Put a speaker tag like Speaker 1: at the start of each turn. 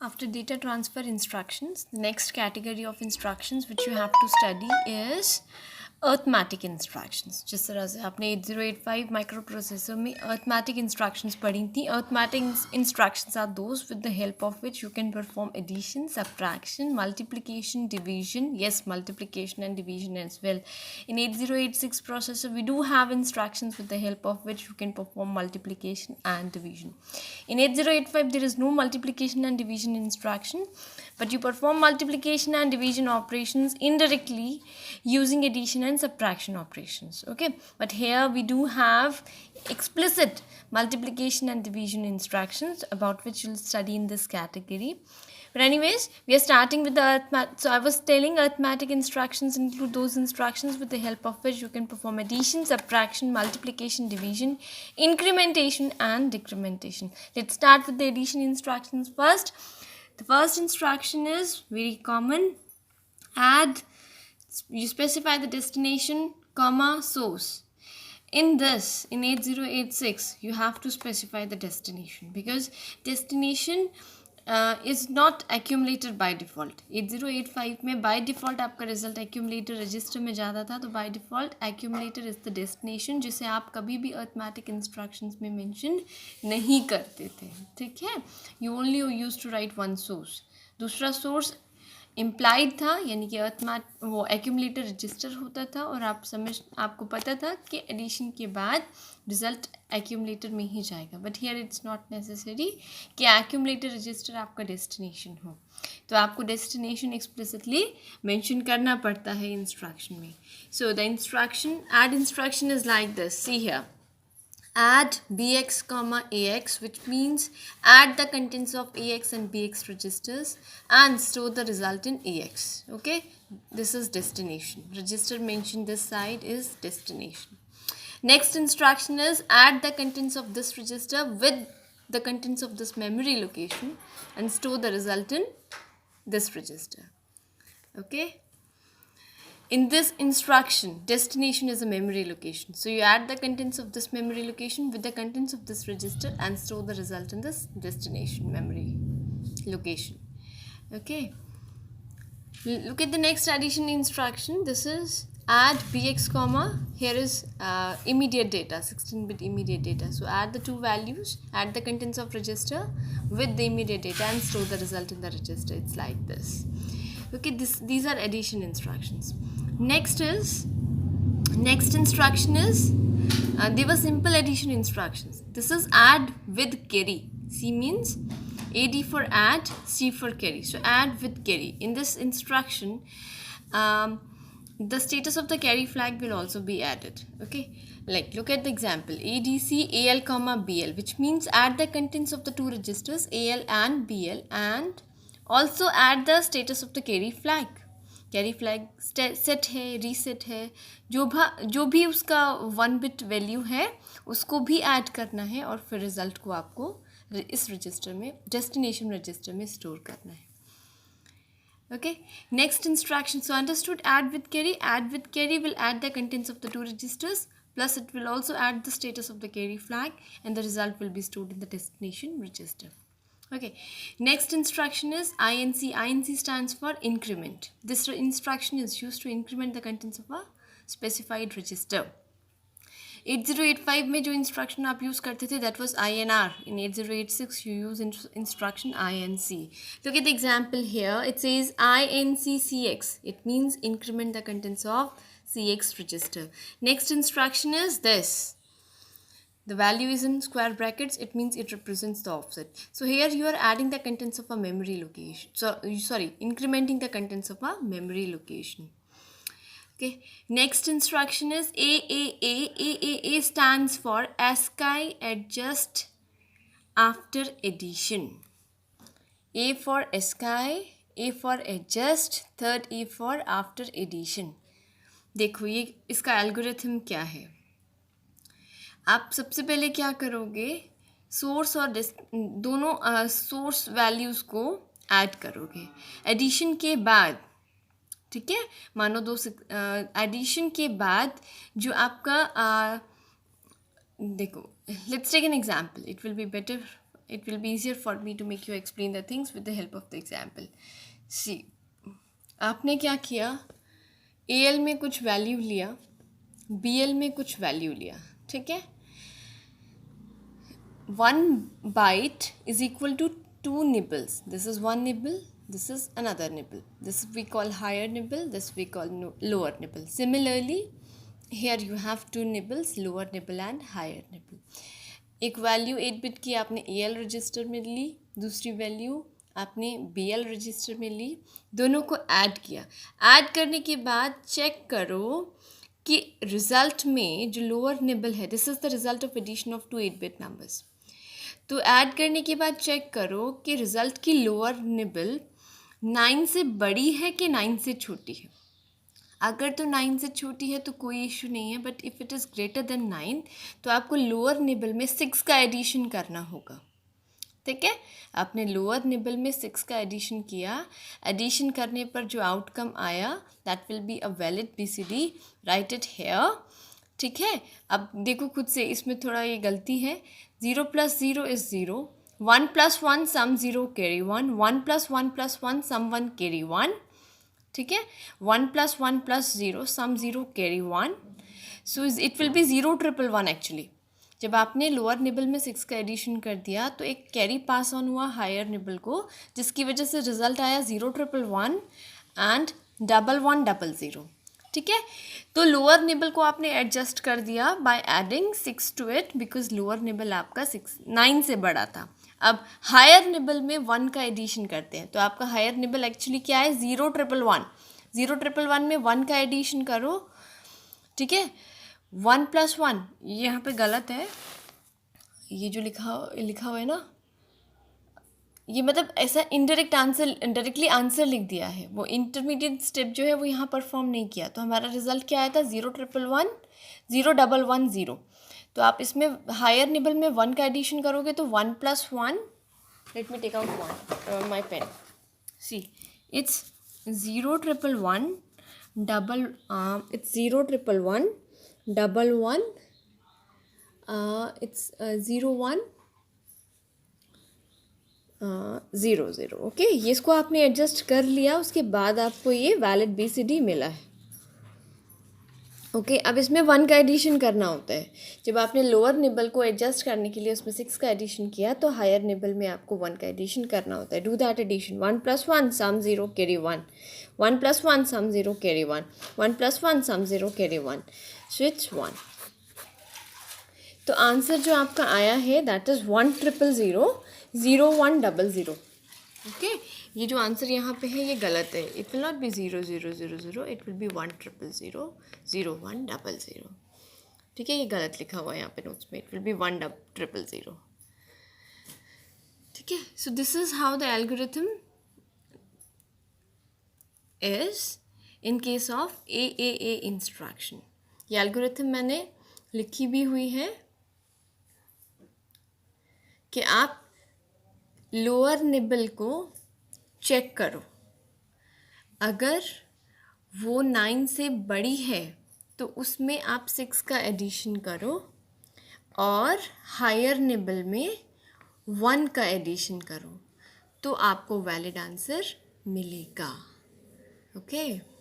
Speaker 1: After data transfer instructions, the next category of instructions which you have to study is arithmetic instructions. जिस तरह से आपने 8085 microprocessor में arithmetic instructions पढ़ी थी. Arithmetic instructions are those with the help of which you can perform addition, subtraction, multiplication, division. Yes, multiplication and division as well. In 8086 processor, we do have instructions with the help of which you can perform multiplication and division. In 8085, there is no multiplication and division instruction, but you perform multiplication and division operations indirectly using addition and subtraction operations. Okay, but here we do have explicit multiplication and division instructions about which you'll study in this category. But anyways, we are starting with the arithmetic. So I was telling arithmetic instructions include those instructions with the help of which you can perform addition, subtraction, multiplication, division, incrementation and decrementation. Let's start with the addition instructions first. The first instruction is very common. Add, you specify the destination, comma, source. In this, in 8086, you have to specify the destination because destination is not accumulated by default. 8085 में by default आपका result accumulator register में जाता था, तो by default accumulator is the destination जिसे आप कभी भी arithmetic instructions में mention नहीं करते थे. ठीक है, you only used to write one source. दूसरा source इम्प्लाइड था, यानी कि अर्थमेटिक वो एक्यूमुलेटर रजिस्टर होता था और आपको पता था कि एडिशन के बाद रिजल्ट एक्यूमुलेटर में ही जाएगा. But here it's not necessary कि एक्यूमुलेटर रजिस्टर आपका डेस्टिनेशन हो, तो आपको डेस्टिनेशन एक्सप्लिसिटली मेंशन करना पड़ता है इंस्ट्रक्शन में. So the instruction add instruction is like this. See here, add bx comma ax, which means add the contents of ax and bx registers and store the result in ax. Okay, this is destination register mentioned this side is destination. Next instruction is add the contents of this register with the contents of this memory location and store the result in this register. Okay, in this instruction, destination is a memory location. So you add the contents of this memory location with the contents of this register and store the result in this destination memory location. Okay. Look at the next addition instruction. This is add bx comma. Here is immediate data, 16-bit immediate data. So add the two values, add the contents of register with the immediate data and store the result in the register. It's like this. Okay, these are addition instructions. Next instruction is they were simple addition instructions. This is add with carry. C means AD for add, C for carry. So add with carry. In this instruction, the status of the carry flag will also be added. Okay, like look at the example, ADC AL comma BL, which means add the contents of the two registers AL and BL and also add the status of the carry flag. Carry flag set है, reset है, जो भी उसका 1 bit value है उसको भी add करना है और फिर रिज़ल्ट को आपको इस रजिस्टर में डेस्टिनेशन रजिस्टर में स्टोर करना है. Okay, next instruction. So understood, add with carry will add the contents of the two registers plus it will also add the status of the carry flag and the result will be stored in the destination register. Okay, next instruction is INC. INC stands for increment. This instruction is used to increment the contents of a specified register. 8085 में जो instruction आप use करते थे that was INR. In 8086 you use instruction INC. Look at the example here. It says INCCX. It means increment the contents of CX register. Next instruction is this. The value is in square brackets. It means it represents the offset. So here you are adding the contents of a memory location. So incrementing the contents of a memory location. Okay. Next instruction is AAA. AAA stands for ASCII adjust after addition. A for ASCII, A for adjust, third A for after addition. देखो ये इसका algorithm क्या है. आप सबसे पहले क्या करोगे, सोर्स और दोनों सोर्स वैल्यूज़ को ऐड करोगे एडिशन के बाद. ठीक है, मानो दो एडिशन के बाद जो आपका देखो, let's take an example, it will be better it will be easier for me to make you explain the things with the help of the example. See, आपने क्या किया, AL में कुछ वैल्यू लिया, BL में कुछ वैल्यू लिया, ठीक है. 1 bite is equal to 2 nibbles. This is one nibble, this is another nibble. This we call higher nibble, this we call lower nibble. Similarly, here you have 2 nibbles, lower nibble and higher nibble. एक value 8 bit की आपने AL register में ली, दूसरी value आपने BL register में ली, दोनों को add किया. ऐड करने के बाद चेक करो कि रिज़ल्ट में जो लोअर निबल है, this is the result of addition of 2 8 bit numbers. तो ऐड करने के बाद चेक करो कि रिज़ल्ट की लोअर निबल 9 से बड़ी है कि 9 से छोटी है. अगर तो 9 से छोटी है तो कोई इशू नहीं है, but if it is greater than 9 तो आपको लोअर निबल में 6 का एडिशन करना होगा. ठीक है, आपने लोअर निबल में 6 का एडिशन किया. एडिशन करने पर जो आउटकम आया that will be a valid BCD. Right it here. ठीक है, अब देखो खुद से, इसमें थोड़ा ये गलती है. 0 + 0 is 0. 1 + 1 sum 0 carry 1. 1 + 1 + 1 sum 1 carry 1. ठीक है, 1 + 1 + 0 sum 0 carry 1. So it will be 0 1 1 actually. जब आपने लोअर निबल में 6 का एडिशन कर दिया तो एक कैरी पास ऑन हुआ हायर निबल को, जिसकी वजह से रिजल्ट आया 0 1 1 एंड 1 1 0 0. ठीक है, तो लोअर निबल को आपने एडजस्ट कर दिया by adding 6 to it, because lower nibble आपका 9 से बड़ा था. अब हायर निबल में 1 का एडिशन करते हैं, तो आपका हायर निबल एक्चुअली क्या है, 0 1 1. 0 1 1 में 1 का एडिशन करो. ठीक है, 1 + 1, ये यहाँ पे गलत है, ये जो लिखा हुआ है ना, ये मतलब ऐसा डायरेक्टली आंसर लिख दिया है. वो इंटरमीडिएट स्टेप जो है वो यहाँ परफॉर्म नहीं किया. तो हमारा रिजल्ट क्या आया था, 0 1 1 0 1 1 0. तो आप इसमें हायर निबल में 1 का एडिशन करोगे तो 1 + 1, let me take out my pen. See, it's 0 1 1 it's 0 1 1 1 1 it's 0 1 0 0. Okay, ये इसको आपने एडजस्ट कर लिया, उसके बाद आपको ये वैलिड BCD मिला है. ओके, अब इसमें 1 का एडिशन करना होता है. जब आपने लोअर निबल को एडजस्ट करने के लिए उसमें 6 का एडिशन किया तो हायर निबल में आपको 1 का एडिशन करना होता है. Do that addition. 1 + 1 sum 0 carry 1. 1 + 1 sum 0 carry 1. 1 + 1 sum 0 carry 1. So it's 1. तो आंसर जो आपका आया है दैट इज़ 1 0 0 0 1 0 0. ओके, ये जो आंसर यहाँ पे है ये गलत है. It will not be 0 0 0 0, it will B 1 0 0 0 1 0 0. ठीक है, ये गलत लिखा हुआ है यहाँ पे नोट्स में. It will B 1 0 0. ठीक है, so this is how the algorithm is in case of AAA instruction. ये एल्गोरिथम मैंने लिखी भी हुई है कि आप लोअर निबल को चेक करो, अगर वो 9 से बड़ी है तो उसमें आप 6 का एडिशन करो और हायर निबल में 1 का एडिशन करो तो आपको वैलिड आंसर मिलेगा. ओके.